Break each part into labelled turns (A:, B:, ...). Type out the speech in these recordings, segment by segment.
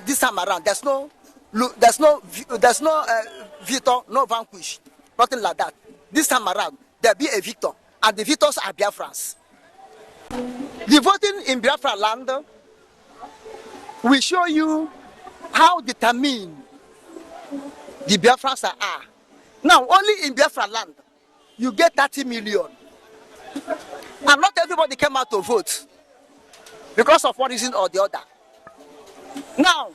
A: this time around, there's no victor, no vanquish, nothing like that. This time around, there'll be a victor, and the victors are Biafrans. The voting in Biafra land will show you how determined the Biafrans are. Now, only in Biafra land, you get 30 million. And not everybody came out to vote because of one reason or the other. Now,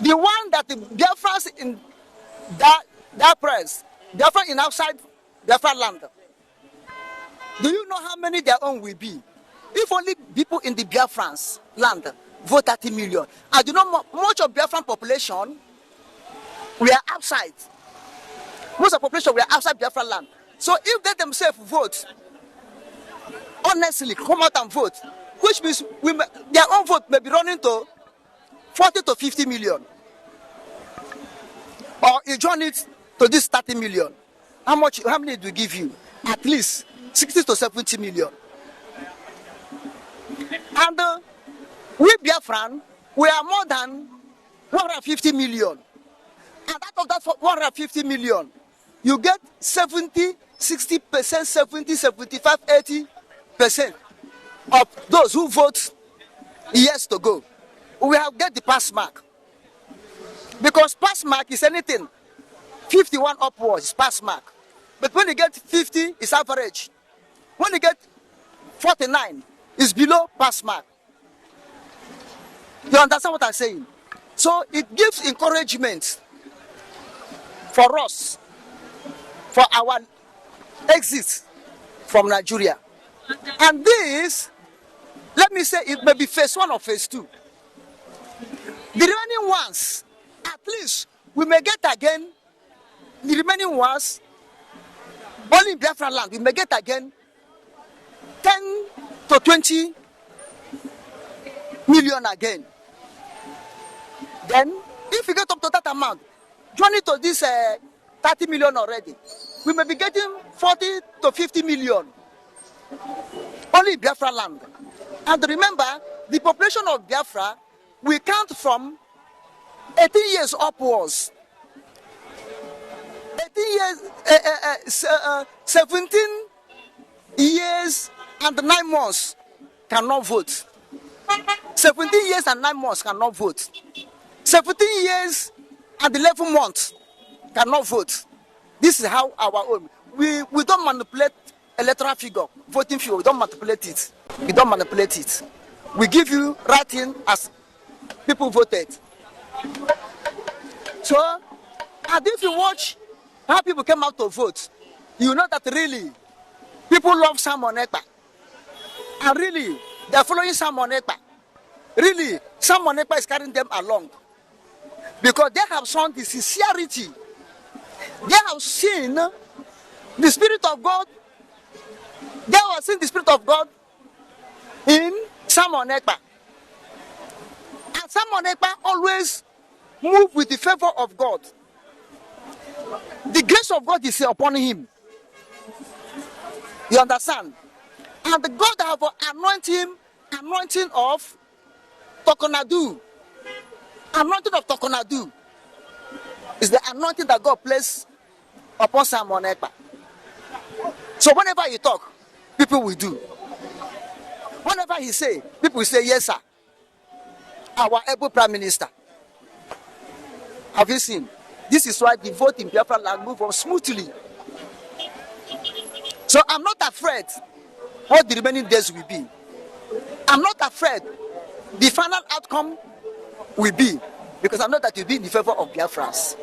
A: the one that the Biafrans in that press, Biafra in outside Biafra land, do you know how many their own will be? If only people in the Biafrans land vote 30 million. And you know, much of Biafran population, we are outside. Most of the population, we are outside Biafra land. So if they themselves vote, honestly, come out and vote, which means their own vote may be running to 40 to 50 million. Or you join it to this 30 million. How many do we give you? At least 60 to 70 million. And we Biafran, we are more than 150 million. And out of that 150 million, you get 70, 60%, 70, 75, 80% of those who vote yes to go. We have get the pass mark. Because pass mark is anything 51 upwards is pass mark. But when you get 50, it's average. When you get 49, it's below pass mark. You understand what I'm saying? So it gives encouragement for us, for our exit from Nigeria. And this, let me say, it may be phase 1 or phase 2. The remaining ones, at least, we may get again, the remaining ones, only in Biafra land, we may get again 10 to 20 million again. Then, if we get up to that amount, join it to this 30 million already, we may be getting 40 to 50 million. Only in Biafra land. And remember, the population of Biafra, we count from 18 years upwards. 18 years, 17 years and 9 months cannot vote. 17 years and 9 months cannot vote. 17 years and 11 months cannot vote. This is how our own. We don't manipulate electoral figure, voting figure. We don't manipulate it. We don't manipulate it. We give you writing as people voted. So, and if you watch how people came out to vote, you know that really people love Simon Ekpa. And really, they're following Simon Ekpa. Really, Simon Ekpa is carrying them along. Because they have shown the sincerity. They have seen the Spirit of God. They have seen the Spirit of God in Simon Ekpa. And Simon Ekpa always move with the favor of God. The grace of God is upon him. You understand? And the God have anointing of Tokonadu. Anointing of Tokonadu is the anointing that God placed upon Simon Ekpa. So whenever he talk, people will do. Whenever he say, people will say, yes, sir. Our able Prime Minister. Have you seen? This is why the vote in Biafra land move on smoothly. So I'm not afraid what the remaining days will be. I'm not afraid the final outcome will be, because I know that it will be in the favor of Biafrans.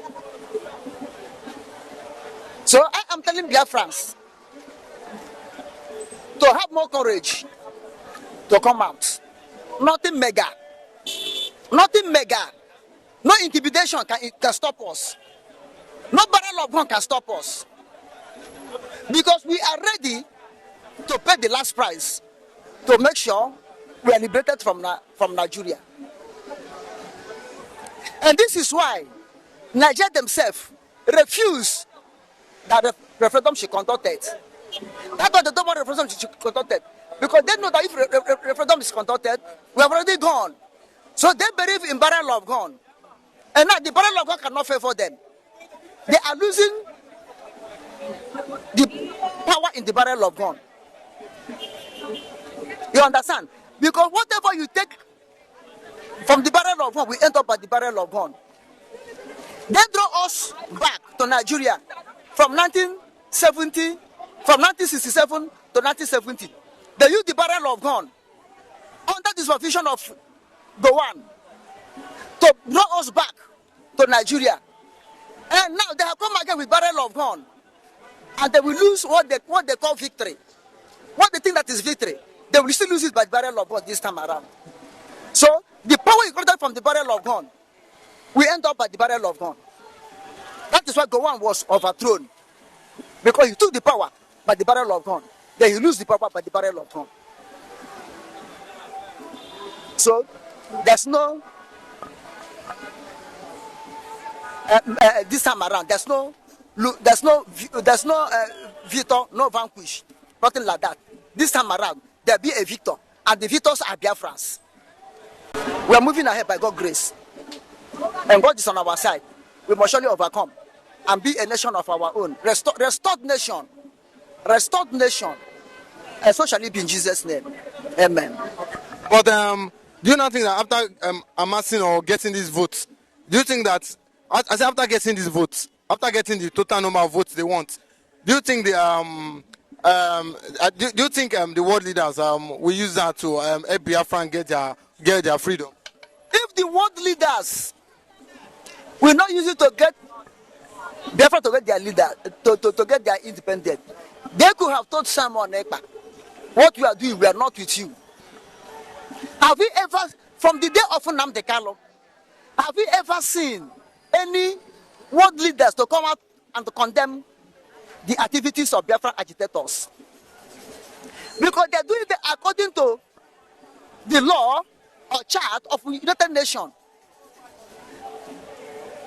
A: So I am telling Biafrans to have more courage to come out. Nothing mega. Nothing mega. No intimidation can stop us. No barrel of gun can stop us. Because we are ready to pay the last price to make sure we are liberated from Nigeria. And this is why Nigeria themselves refuse that the referendum should conduct it. That's why they don't want referendum should conduct it. Because they know that if referendum is conducted, we have already gone. So they believe in barrel of gun. And now the barrel of gun cannot favor them. They are losing the power in the barrel of gun. You understand? Because whatever you take from the barrel of gun, we end up at the barrel of gun. They draw us back to Nigeria from 1967 to 1970. They use the barrel of gun under the supervision of Gowon to draw us back to Nigeria. And now they have come again with barrel of gun. And they will lose what they call victory. What they think that is victory, they will still lose it by barrel of gun this time around. So the power you got from the barrel of gun, we end up at the barrel of gun. That is why Gowon was overthrown. Because he took the power by the barrel of gun. Then he lose the power by the barrel of gun. So there's no this time around. There's no victor, no vanquish, nothing like that. This time around, there'll be a victor, and the victors are Biafrans. We are moving ahead by God's grace, and God is on our side. We must surely overcome and be a nation of our own, restored nation, and so shall it be in Jesus' name. Amen.
B: But do you not think that after amassing or getting these votes, do you think that after getting these votes, after getting the total number of votes they want, do you think the world leaders will use that to help Biafra and get their freedom?
A: If the world leaders will not use it to get Biafra to get their leader to get their independence, they could have told Simon Ekpa, what we are doing, we are not with you. Have you ever, from the day of Nnamdikanu, have you ever seen any world leaders to come out and to condemn the activities of Biafra agitators? Because they are doing it according to the law or chart of United Nations.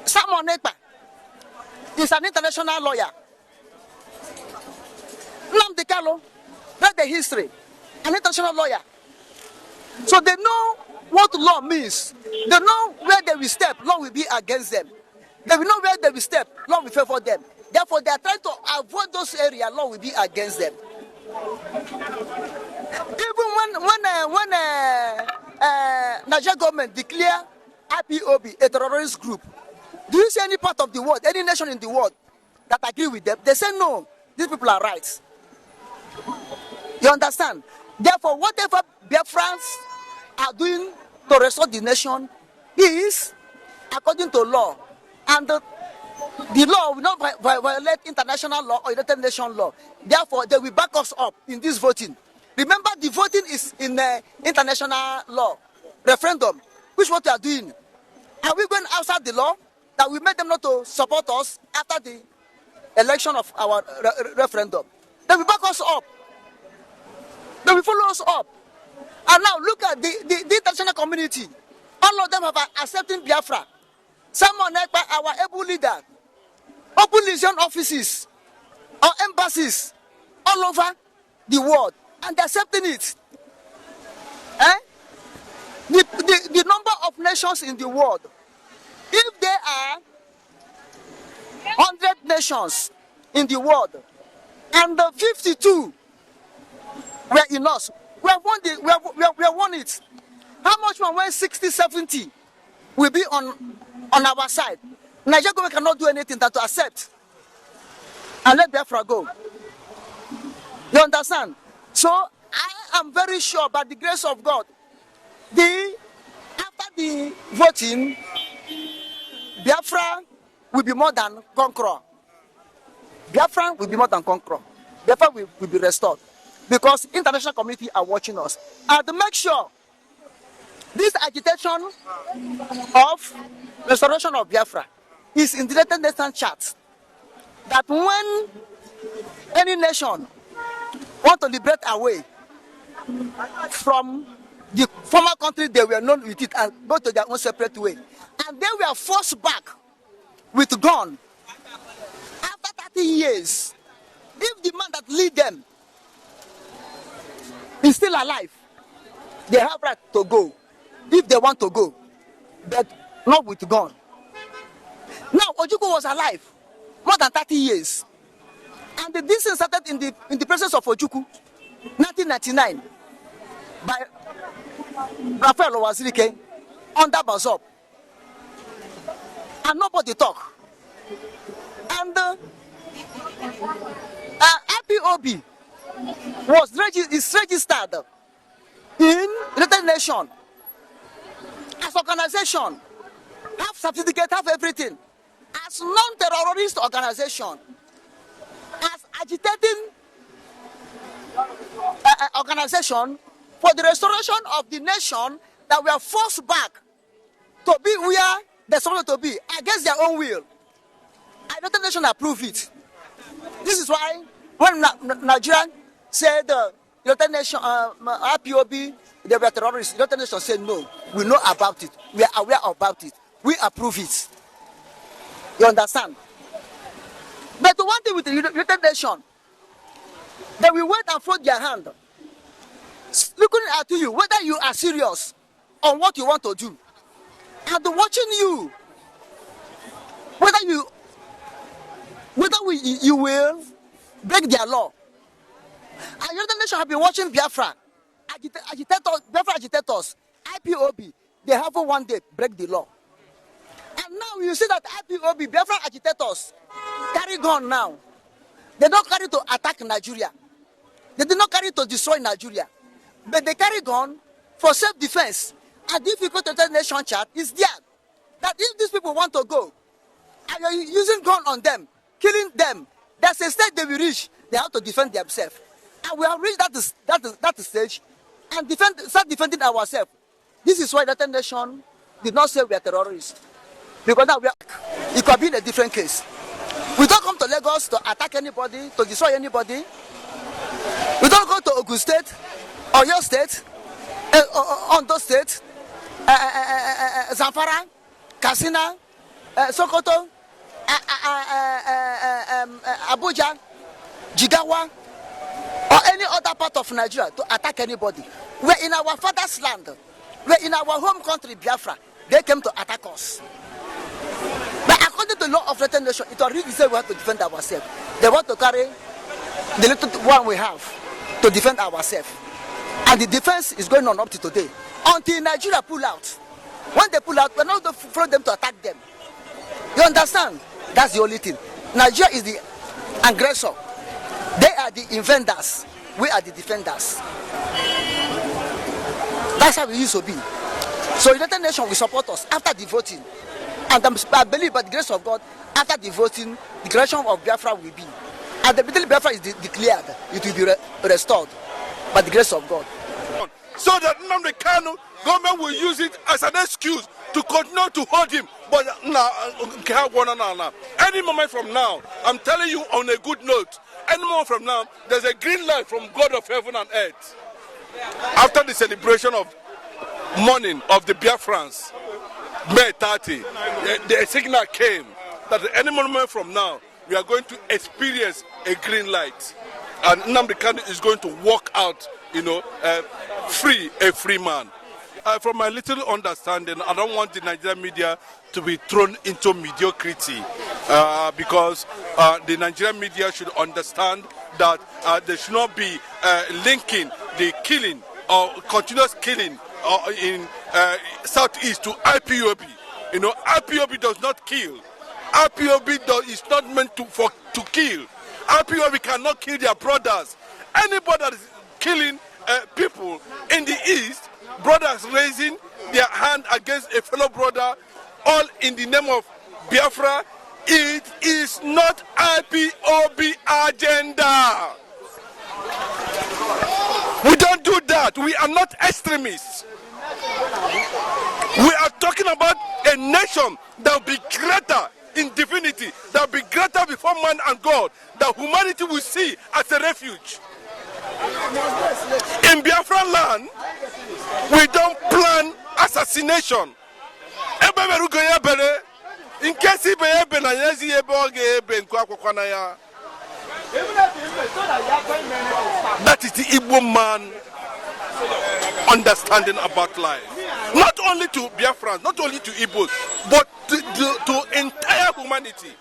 A: Simon Ekpa is an international lawyer. Nnamdikanu, read the history, an international lawyer. So they know what law means. They know where they will step, law will be against them. They will know where they will step, law will favor them. Therefore, they are trying to avoid those areas, law will be against them. Even when Nigeria government declare IPOB a terrorist group, do you see any part of the world, any nation in the world that agree with them? They say no, these people are right. You understand? Therefore, whatever Biafrans are doing to restore the nation is according to law. And the law will not violate international law or United Nations law. Therefore, they will back us up in this voting. Remember, the voting is in international law. Referendum, which what we are doing. Are we going outside the law that we made them not to support us after the election of our referendum? They will back us up. They will follow us up. And now look at the international community. All of them have accepted Biafra. Simon Ekpa, our able leader, open legion offices or embassies all over the world, and they're accepting it. The number of nations in the world, if there are 100 nations in the world, and the 52 were in us, we have won it. How much more when 60, 70 will be on our side? Nigeria government cannot do anything than to accept and let Biafra go. You understand? So I am very sure by the grace of God, after the voting, Biafra will be more than conqueror. Biafra will be more than conqueror. Biafra will be restored. Because international community are watching us. And to make sure this agitation of restoration of Biafra is in the United Nations chart. That when any nation want to liberate away from the former country they were known with it and go to their own separate way, and they were forced back with gun after 30 years, if the man that lead them is still alive, they have right to go. if they want to go, but not with gun. Now, Ojukwu was alive more than 30 years. And this thing started in the presence of Ojukwu, 1999, by Raphael Owazirike under Bazop. And nobody talk. And IPOB is registered in United Nations as organization, have certificate, have everything, as non-terrorist organization, as agitating organization for the restoration of the nation that were forced back to be where they're supposed to be against their own will. And United Nations approved it. This is why when Nigeria said United Nations, IPOB, they were terrorists, United Nations said no, we know about it, we are aware about it, we approve it. You understand? But the one thing with the United Nations, they will wait and fold their hand, looking at you, whether you are serious on what you want to do, and watching you, whether you will break their law. And United Nations have been watching Biafra agitators, IPOB, they haven't one day break the law. And now you see that IPOB, Biafra agitators, carry gun now. They don't carry to attack Nigeria. They did not carry to destroy Nigeria. But they carry gun for self-defense. And if you go to the nation chat, it's there. That if these people want to go, and you're using gun on them, killing them, there's a stage they will reach, they have to defend themselves. And we have reached that stage and start defending ourselves. This is why the United Nations did not say we are terrorists. Because now it could be in a different case. We don't come to Lagos to attack anybody, to destroy anybody. We don't go to Ogun State, or your state, Ondo State, Zamfara, Katsina, Sokoto, Abuja, Jigawa, or any other part of Nigeria to attack anybody. We're in our father's land. We're in our home country, Biafra. They came to attack us. But according to the law of United Nations, it already said we have to defend ourselves. They want to carry the little one we have to defend ourselves. And the defense is going on up to today. Until Nigeria pull out. When they pull out, we're not going to follow them to attack them. You understand? That's the only thing. Nigeria is the aggressor. They are the inventors. We are the defenders. That's how we used to be. So United Nations will support us after the voting. And I believe by the grace of God, after the voting, the creation of Biafra will be. And the little Biafra is declared, it will be restored by the grace of God.
C: So that nnamdikanu government will use it as an excuse to continue to hold him. But now, any moment from now, I'm telling you on a good note, any moment from now, there's a green light from God of heaven and earth. After the celebration of morning of the Biafrans, May 30, the signal came that any moment from now, we are going to experience a green light. And Nnamdikanu is going to walk out, free, a free man. From my little understanding, I don't want the Nigerian media to be thrown into mediocrity because the Nigerian media should understand that they should not be linking the killing or continuous killing in Southeast to IPOB. IPOB does not kill. IPOB is not meant to kill. IPOB cannot kill their brothers. Anybody that is killing people in the East, brothers raising their hand against a fellow brother, all in the name of Biafra, it is not IPOB agenda. We don't do that. We are not extremists. We are talking about a nation that will be greater in divinity, that will be greater before man and God, that humanity will see as a refuge. In Biafra land, we don't plan assassination. In case that is the Igbo man understanding about life. Not only to Biafrans, not only to Igbos, but to entire humanity.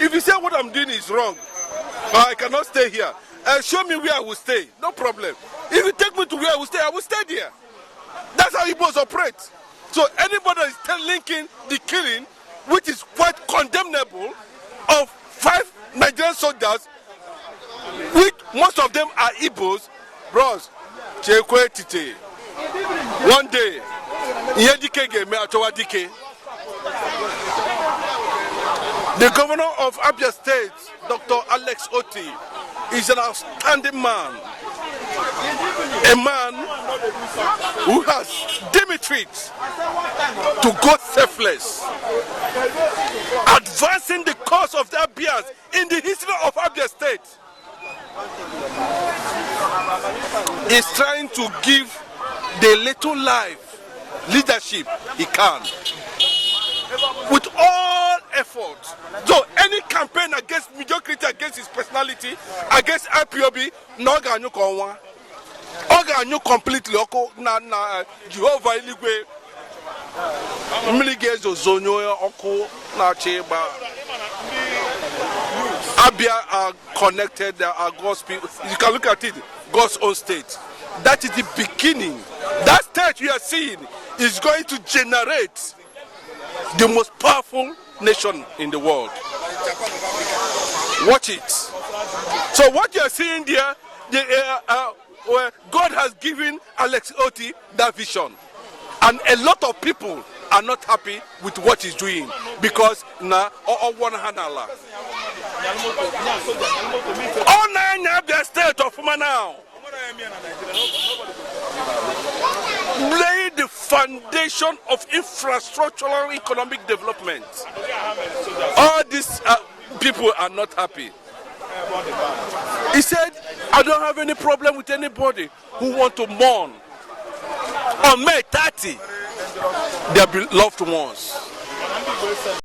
C: If you say what I'm doing is wrong, I cannot stay here. Show me where I will stay. No problem. If you take me to where I will stay there. That's how Igbos operate. So anybody that is linking the killing, which is quite condemnable, of 5 Nigerian soldiers, which most of them are Igbos, bros, chekwe tite. One day, the governor of Abia State, Dr. Alex Oti, is an outstanding man. A man who has demonstrated to go selfless, advancing the cause of the Abias in the history of Abia State. Is trying to give the little life leadership he can with all effort. So any campaign against mediocrity, against his personality, against IPOB, no ganyu konwa. Oganyu completely na Jehovah Iligwe. Miligezo zonyo oko na cheba. Abia are connected, they are God's people. You can look at it, God's own state. That is the beginning. That state we are seeing is going to generate the most powerful nation in the world. Watch it. So what you are seeing there, God has given Alex Oti that vision. And a lot of people are not happy with what he's doing because now one hand Allah. All 9 Abia state of now. Lay the foundation of infrastructural economic development. All these people are not happy. He said, I don't have any problem with anybody who want to mourn on May 30 their beloved ones.